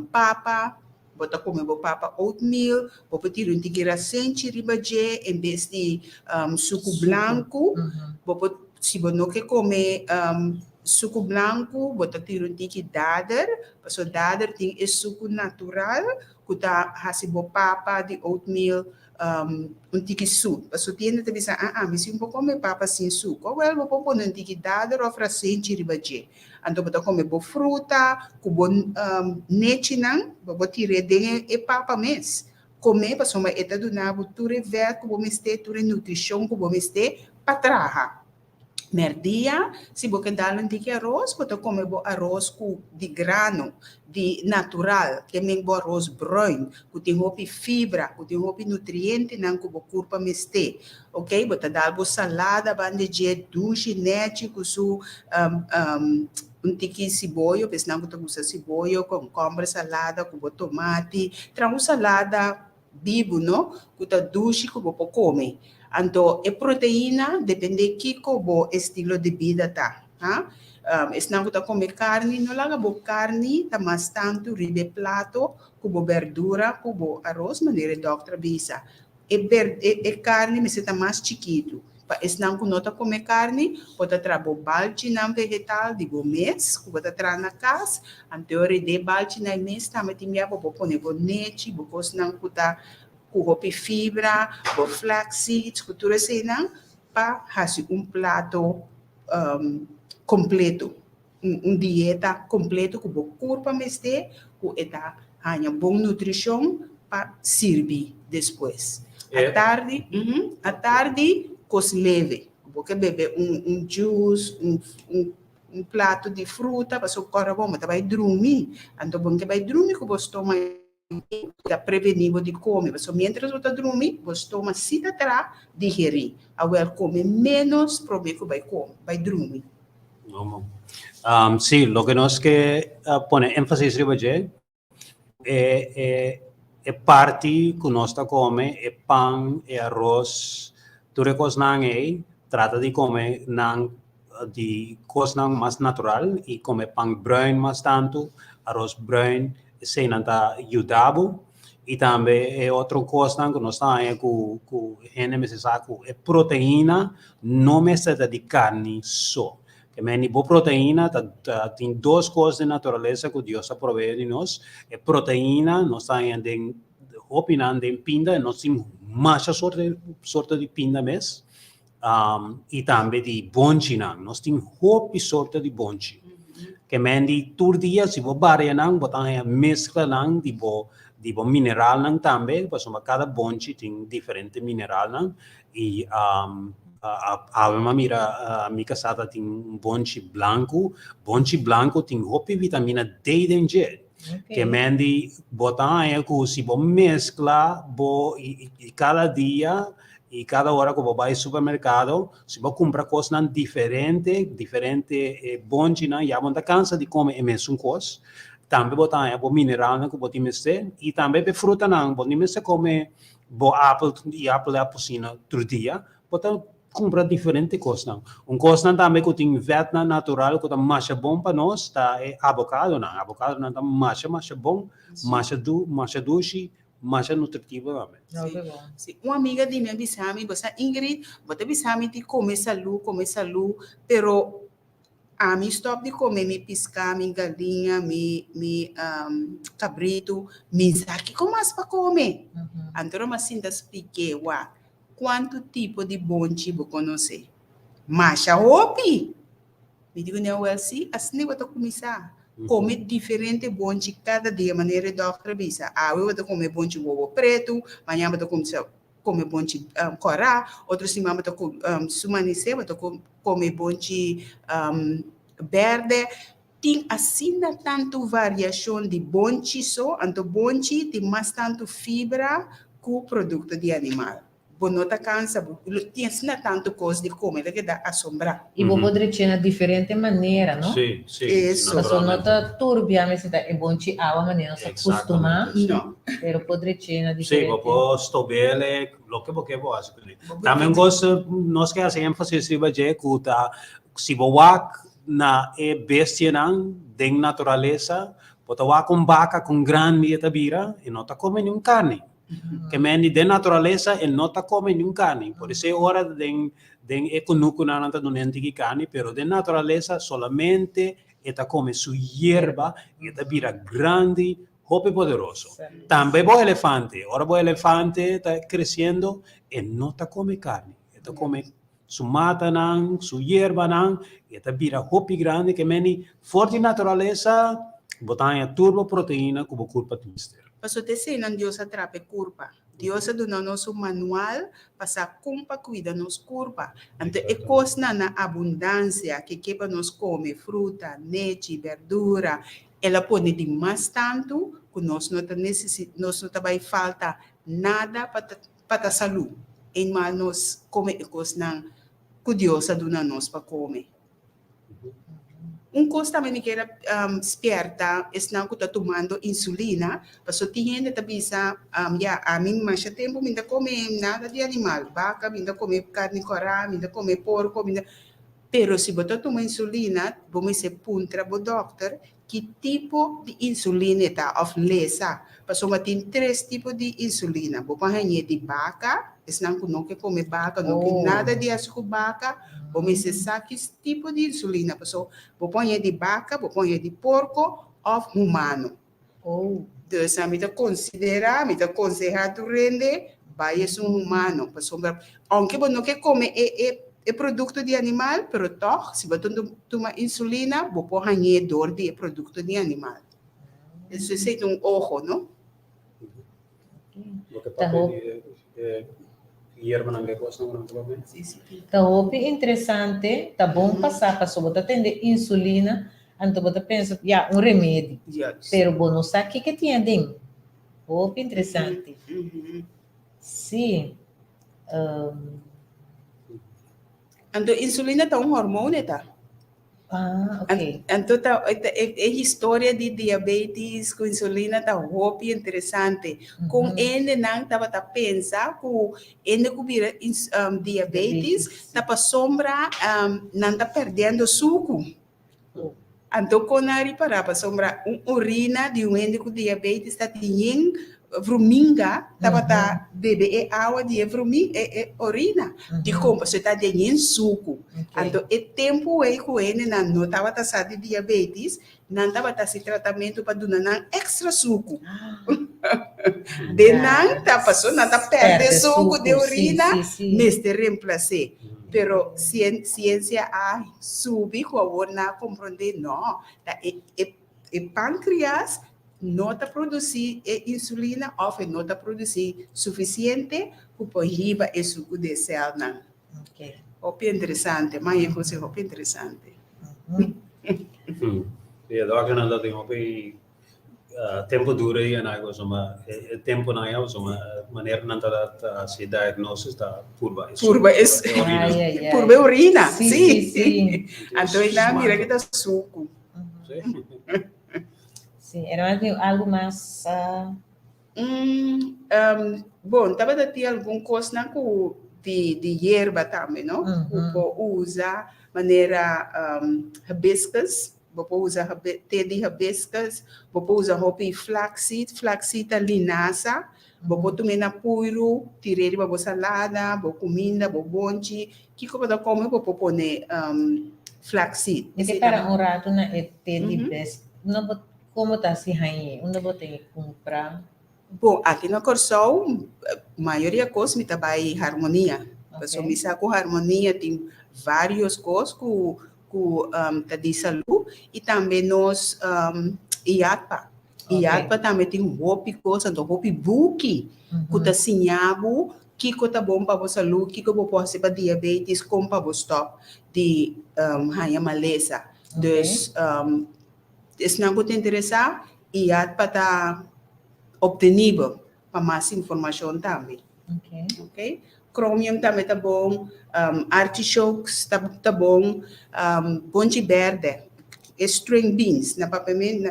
Speaker 3: papa, bota come bo papa oatmeal, bota tirar um tigira sente ribaje em vez de suco branco, bota se bota não quer comer suco branco, bota tirar um tigre dader, porque dader tem suco natural, que tá hasibo papa de oatmeal tigre suco. Porque tiene que pensar, mas se eu comer papa sem suco, well, vou pôr um tigre dader ou frasente ribaje. Então, bota comer bo fruta, com bo nete não, vou tirar de e papa mesmo. Comer, porque uma eta do nabo, ture ver, que vou mester, ture nutrição, que vou mester, para trabalhar. Merdia, se você dá um tique arroz, você come arroz de grano, de natural, que é um arroz bruin, que tem roupa fibra, que tem roupa nutriente, não que você corpo meste, ok? Você dá salada, bandeja, duche, nete, com su tique cebola, pois não você usa cebola, concombre, salada, com tomate, traz salada vivo, não? Que tá duche, que você come. Então, a proteína depende de que o estilo de vida tá. Se não está comer carne, não laga bo carne, tá mais tanto ribe prato, com verdura, com arroz, maneira doctor bisa. E carne, mas está mais chiquito. Se não está comer carne, pode trazer balde não vegetal de bo mês, que pode trazer na casa. Então, de balde na mês, também tem que pôr nete, porque não está com roupa fibra, com flaxseed, com tudo isso, para fazer prato completo, dieta completo com o corpo mestre, com a boa nutrição para servir depois. À tarde, coisa leve, porque beber juice, prato de fruta, para o corpo bom, mas vai dormir, então bom que vai dormir com o estômago da prevenir de comer, mas mientras você dormir, você toma cita atrás, digerir. Agora come menos, problema que vai dormir.
Speaker 2: Sí, lo que nos que pone énfasis ribaje é parte que nós come é pão, é arroz, tudo coisa não é, trata de comer não de coisa mais natural e comer pão bruin mais tanto, arroz bruin, sem nada ajudado. E também é outra coisa que nós estamos aí com gente me sabe é proteína, não me se de carne só. Que meni boa proteína tem duas coisas de natureza que Deus provee de nós. É proteína, nós estamos em opinando em pinda, nós temos mais sorte de pinda mesmo. E também de bonchi, nós temos roupa sorte de bonchi. Que meni todo dia se você varia não, botar a mescla não de bo mineral não também, porque cada bonchi tem diferente mineral não e a mira mi casata tem bonchi blanco tem roupa vitamina D dentro. Que meni botar aí que se você mescla e cada dia e cada hora que você vai ao supermercado, se você compra coisas diferente bonchi não, já você cansa de comer a mesma coisa. Também botar aí mineral que você mete e também para fruta não, você mete comer apple e apelsina todo dia, você compra diferente coisa não. Coisa também que tem vet natural que é mais bom para nós, tá é avocado não tá mais bom, mais doce, mais nutritivo também.
Speaker 3: Sim. Uma amiga de minha bisami, você Ingrid, você bisami de comer salu, pero a mim stop de comer me piscar, me galinha, me cabrito, me zaki, como mais para comer? Então, mas ainda expliquei, quanto tipo de bonchi você conhece? Macha opi! Me digo, não, assim, assim eu vou começar. come diferente bonchi cada dia, maneira doctor bisa. Eu vou comer bonchi ovo preto, amanhã vou comer bonchi corá, outro semana vou comer sumanice, vou comer bonchi verde. Tem assim tanto variação de bonchi só, então bonchi tem mais tanto fibra que o produto de animal. Bom, não tá cansa, tem assim tanto coisa de comer, que dá assombrar.
Speaker 1: E vou poder de diferente maneira, não?
Speaker 2: Sì, sì,
Speaker 3: Eso.
Speaker 1: Mas só
Speaker 2: naturalmente.
Speaker 1: nota turbia, mas é bom te a maneira se acostumar,
Speaker 2: Exatamente.
Speaker 3: Não.
Speaker 1: pero poder na
Speaker 2: Sì,
Speaker 1: diferente.
Speaker 2: dopo sto bene, lo che vuoi hacer.
Speaker 3: Vou
Speaker 2: Também gosto, nós que hacemos ênfase sobre que se você na bestia não, den natureza, pode com vaca com grande e tabira e não tá comendo nenhum carne. Que meni de natureza e não tá comendo nenhum carne. Por isso é hora de econuco na nanta do nente carne, pero de natureza solamente está come su hierba e tabira grande, hope poderoso. Também o elefante. Ora o elefante está crescendo e não está come carne. Está come su mata nan, su hierba nan, e está vira hopi grande que meni forte natureza botanha turbo proteína como culpa twister.
Speaker 3: Paso te sei Deus atrape curva. Deus dona nosso manual para como cuida nos curva. Então é coisa na abundância que para nós come fruta, leite, verdura, ela pode de mais tanto que nós não vai falta nada para a saúde. Mas nós come coisa na que Deus dona nós para comer. Coisa também que era esperta, é não que está tomando insulina, mas só tinha ainda bisa, a mim mais tempo ainda come nada de animal, vaca, ainda come carne corá, ainda come porco, pero se você toma insulina, vamos se puntra pro doctor que tipo de insulina está oferecendo. Porque tem 3 tipos de insulina. Você pode de vaca, não que come vaca, não tem nada de açúcar vaca, vamos se sabe que tipo de insulina. Você pode de vaca, você pode de porco ou humano. Então, a gente considera, a gente aconselha tu rende, vai ser humano. Aunque você não quer comer é produto de animal, pero toch, se você toma insulina, você pode ganhar dor de produto de animal. Isso é ojo, não?
Speaker 2: Lo que pasa hierba não é coisa não também.
Speaker 1: Tá hopi interessante, tá bom passar para só botar atender insulina, então você pensa, remédio. Pero bom, não sabe o que tinha dentro. Hopi interessante. Sim.
Speaker 3: Então, insulina é hormônio, tá?
Speaker 1: Ok.
Speaker 3: Então, a história de diabetes com insulina está muito interessante. Com ele, não estava a pensar que ele vira diabetes, está para sombra, não está perdendo suco. Então, quando ele para sombra, urina de ende com diabetes está tendo fruminga, estava beber água de urina. De como você está tendo suco. Então, o tempo é que ele não estava a de diabetes, não estava a se tratamento para dar extra suco. De não está passando, não está perdendo suco de urina, mas te reemplacer. Pero ciência sube, por favor, não compreender, não. O pâncreas não está produzindo insulina ou não está produzindo suficiente para riba o suco de célula. É interessante, mas é coisa interessante.
Speaker 2: E agora não dá tempo tempo dura e não é soma tempo não é soma maneira não tá se diagnóstico da curva urina sim então ele mira que tá suco
Speaker 1: sim era algo mais
Speaker 3: bom tava de ter algum coisa de hierba também não usa maneira hibiscus. Você usa té de hibiscus, você usa hopi flaxseed linhaça, você também na puiro, tirei para você salada, você comida, você bonchi, que você come, você põe flaxseed.
Speaker 1: E que para rato na té de hibiscus, não como está se rainha, onde você tem que comprar?
Speaker 3: Bom, aqui na Corsol, a maioria das coisas vai harmonia. Pessoal, me com harmonia tem vários coisas que com de saúde e também nós IATPA.
Speaker 1: Ok.
Speaker 3: IATPA também tem roupa coisa, então roupa buki, que tá sinhabo, que tá bom para a saúde, que pode ser para diabetes, como para stop de raia maleza.
Speaker 1: Ok.
Speaker 3: Dus, se não te interessar, IATPA tá obtenível para mais informação também.
Speaker 1: Ok.
Speaker 3: Ok? Chromium também tá bom, artichokes tá bom, ponche verde, string beans, na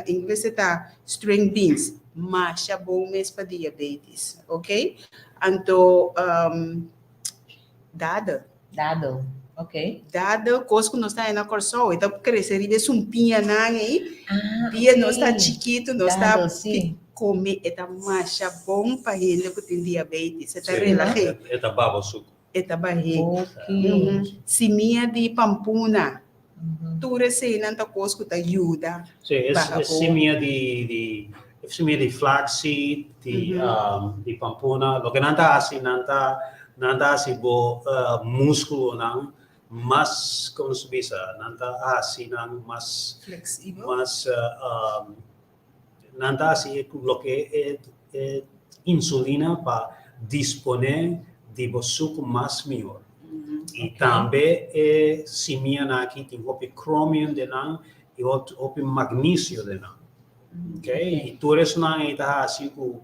Speaker 3: inglês tá string beans, mas é bom mesmo para diabetes, ok? Então,
Speaker 1: Dado. Ok.
Speaker 3: coisa que nós está na corção, então crescer e ver um pinha aí,
Speaker 1: Ah,
Speaker 3: dia
Speaker 1: ok.
Speaker 3: nós está chiquito, nós
Speaker 1: Dado,
Speaker 3: está
Speaker 1: sim.
Speaker 3: comer, é mais bom para ele que tem diabetes, é
Speaker 2: Sim,
Speaker 3: relaxado.
Speaker 2: é babo suco.
Speaker 3: Eta barriga.
Speaker 1: Ok.
Speaker 3: Simia de pampuna.
Speaker 1: Uhum.
Speaker 3: Tu recém não coisa que te ajuda.
Speaker 2: Sim,
Speaker 3: Barra
Speaker 2: é semia de flaxseed, de pampuna. Lo que não está assim, músculo, não, mas, como se diz, não está assim, não, mas,
Speaker 3: Flexível.
Speaker 2: não está assim, lo que é insulina para disponer de suco mais melhor. E
Speaker 1: Ok.
Speaker 2: também é semia aqui tem o chromium de não e o magnésio de não. Ok? E tudo isso não está assim com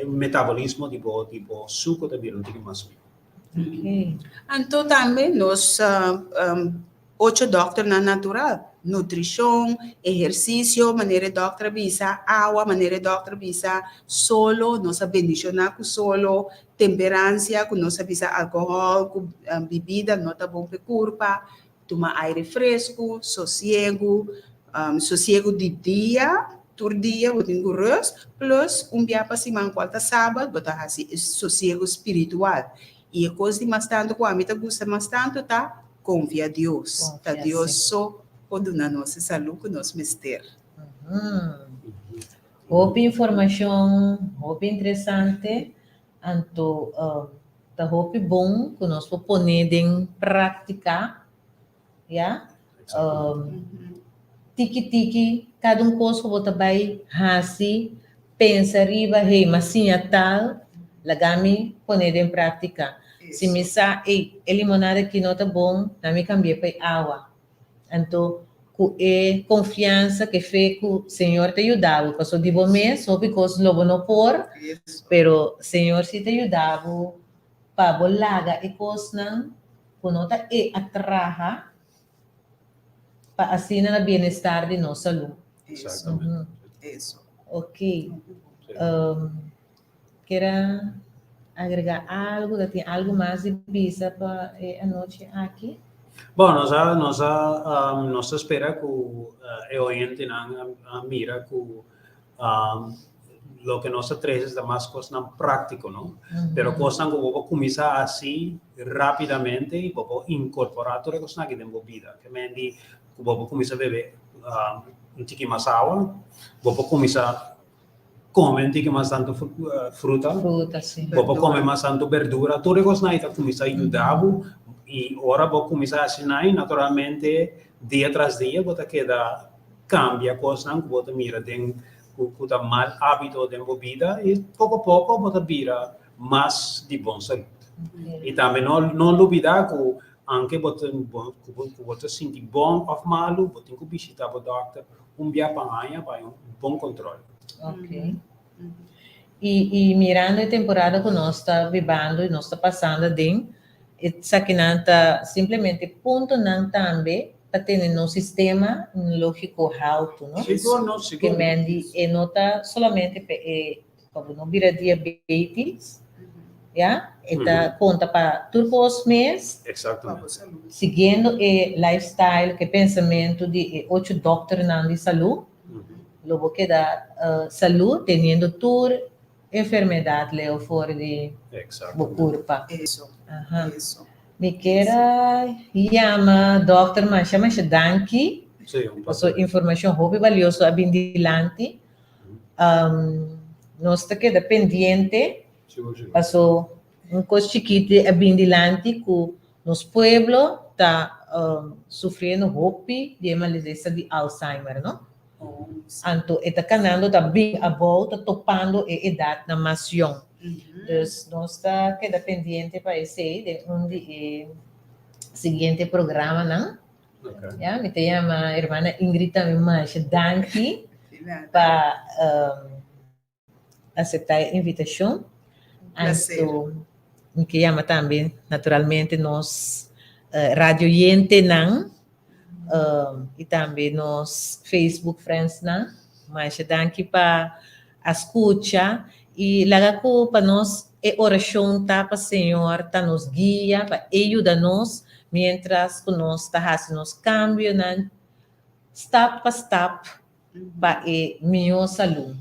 Speaker 2: metabolismo tipo suco também não tem mais.
Speaker 1: Ok.
Speaker 3: Então também nós 8 doctor na natural. Nutrição, exercício, maneira doctor bisa, água, maneira doctor bisa, solo, nossa bendicionar com solo, temperança, com nossa bisa álcool, com bebida, não tá bom para curva, tomar aire fresco, sossego de dia, todo dia, eu tenho rust, plus dia para semana, quarta sábado, botar assim, sossego espiritual. E a coisa de mais tanto, com a mim, gosta mais tanto, tá? Confia a Deus. Tá Deus só pode dar nossa saúde com nosso mistério.
Speaker 1: Houve informação, houve interessante, então, tá houve bom que nós vamos pôr em prática, já? Tiki, cada coisa que você vai fazer, pensa riba, hey, mas sim é tal, lagami pôr em prática. Se me sa, limonada aqui não tá bom, na me cambiar para água. Então, com confiança que fez que o Senhor te ajudava. Porque de bom mês, houve coisas logo não por, pero o Senhor se te ajudava para bolaga e coisas não, quando tá atraja, para assim na bem-estar de nossa saúde.
Speaker 2: Exatamente.
Speaker 3: Isso.
Speaker 1: Ok. Quer agregar algo? Tem algo mais de visa para a noite aqui?
Speaker 2: Bom, nós espera que o oyente mira que lo que nós trazemos é mais coisas prático, não? Pero coisas que vou começar assim rapidamente e vou incorporar toda coisa que tem vida. Que me diz que vou começar a beber um pouquinho mais água, vou começar comer um pouquinho mais tanto fruta,
Speaker 1: Sim.
Speaker 2: vou comer mais tanto verdura, toda coisa que começar a ajudar. E agora vou começar a assinar e naturalmente dia tras dia vou quedar cambia coisa que vou mira tem o mal hábito de vida e pouco a pouco vou virar mais de bom saúde. E também não duvidar que anche você sentir bom ou malo, você tem que visitar o doctor dia para bom controle.
Speaker 1: Ok. E mirando a temporada que nós está vivendo e nós está passando dentro, essa que não está simplesmente ponto não também para ter um sistema lógico alto, não?
Speaker 2: Seguro.
Speaker 1: Que mendi e não está somente para não virar diabetes, já? Está conta para todos os meses.
Speaker 2: Exatamente.
Speaker 1: Seguindo o lifestyle, que pensamento de 8 doctores de saúde, logo que dá saúde, tendo toda enfermidade leo fora de corpo.
Speaker 3: Isso. Isso.
Speaker 1: Me queira chama Dr. Masha Danki, sua informação muito valiosa abindilante. Nós está queda pendente, passou coisa chiquita abindilante com nos pueblo está sofrendo hope de uma doença de Alzheimer, não?
Speaker 3: Oh, sim.
Speaker 1: Anto, está canando da big a volta, topando a idade na mais young.
Speaker 3: Uhum.
Speaker 1: Dus nós está queda pendente para esse de onde seguinte programa, não?
Speaker 2: Okay.
Speaker 1: Ja, me chama a irmã Ingrid também, mas danke
Speaker 3: De nada.
Speaker 1: para aceitar a invitação.
Speaker 3: Prazer.
Speaker 1: Anto, me chama também, naturalmente, nós Radio Yente, não? E também nos Facebook Friends, não? Mas danke para a escuta e lá para nós é oração tá para o Senhor tá nos guia para ajudar-nos mientras que nós está fazendo os cambios, né? Step by step para a melhor saúde,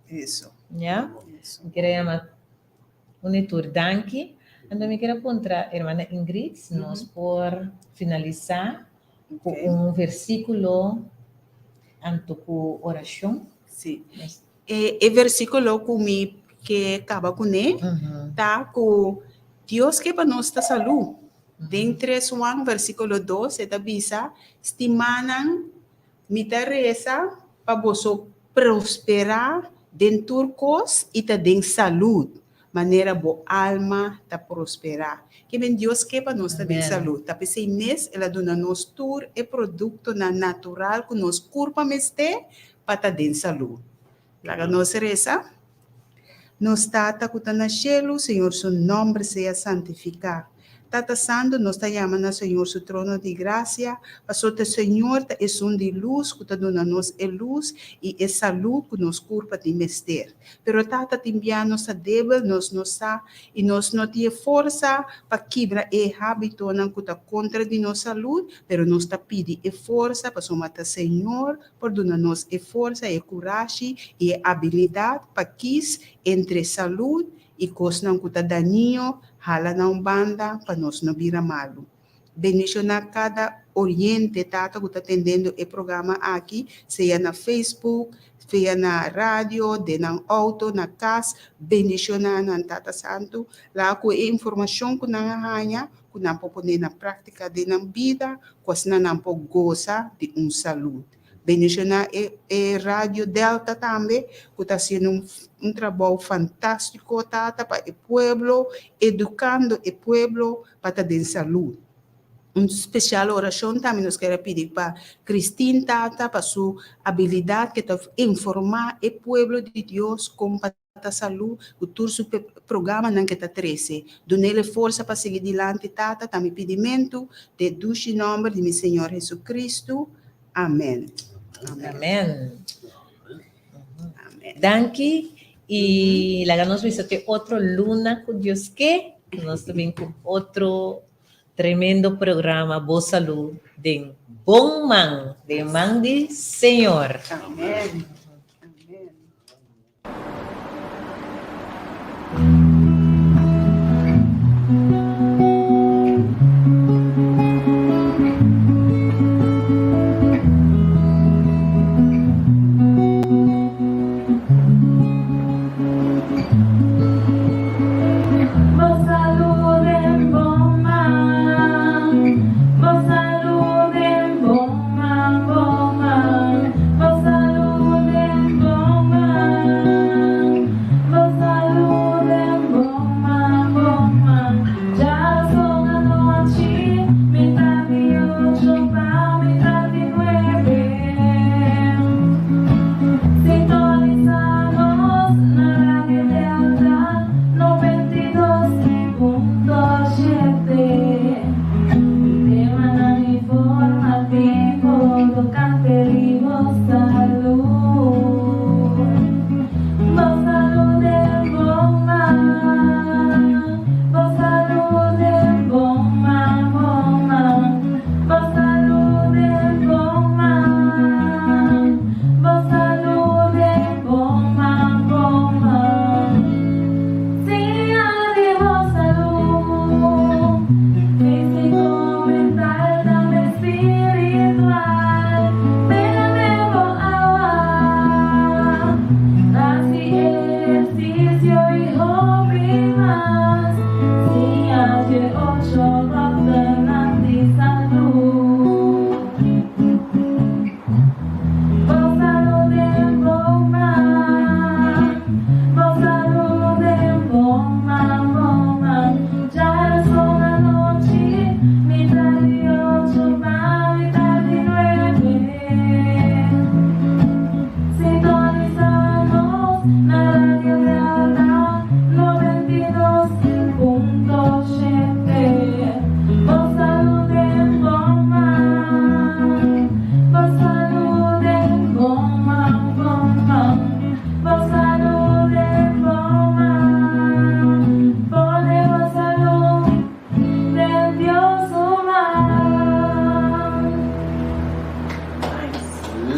Speaker 3: Isso.
Speaker 1: já?
Speaker 3: Isso.
Speaker 1: Eu queria chamar unitur danke. Então, me quero contra a irmã Ingrid, nós por finalizar com
Speaker 3: Ok.
Speaker 1: versículo anto com oração.
Speaker 3: Sim. E versículo que acaba com ele, tá com Deus que para nós está saúde. Dentro de João, versículo 2, está bisa, estimanan mita reza para você prosperar dentro cos e tá dentro saúde. Maneira bo alma tá prosperar. Que bem Deus que para nós tá dentro saúde. Tá pensei nesse, ela dona nos tur e produto na natural que nos corpo meste para tá dentro saúde. Laga nós reza. Nos tata que está no cielo, Senhor, su nombre sea santificado. Tata Santo, nos está llamando, Señor, su trono de gracia. Pasote, Señor, es un de luz, que está dando-nos luz e salud que nos curva de mester. Pero Tata, também nos está débil, nos está, e nos não tem força para quebrar o hábito que está contra de nossa saúde, pero nos está pedindo força para somar Senhor, por dar-nos força e coragem e habilidade para quis entre saúde e coisa não está daninho, hala na banda para nós não vira malo. Bendicionar cada oriente tata que está atendendo o programa aqui, seja na Facebook, seja na rádio, de na auto, na casa, bendicionar na Tata Santo, lá com a informação que não arranha, que não pode pôr na prática de na vida, que não pode gozar de saúde. Bendicionar a Rádio Delta também, que está sendo trabalho fantástico, tata, para o pueblo, educando o pueblo para ter saúde. Especial oração também nós queremos pedir para Cristina Tata, para sua habilidade que está informar o pueblo de Deus como para a saúde, o todo programa não que está 13. Dê-lhe força para seguir adiante, Tata, também pedimento de Deus em nome de meu Senhor Jesus Cristo. Amém.
Speaker 1: Amén.
Speaker 3: Amém.
Speaker 1: Danke. Y la nos visite otro luna con Dios que nos también con otro tremendo programa Voz Salud de Bom Man, de Man de Señor.
Speaker 3: Amém. Amém.
Speaker 4: Vos salud en Boma, Boma, vos salud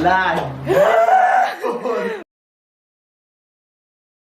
Speaker 4: lá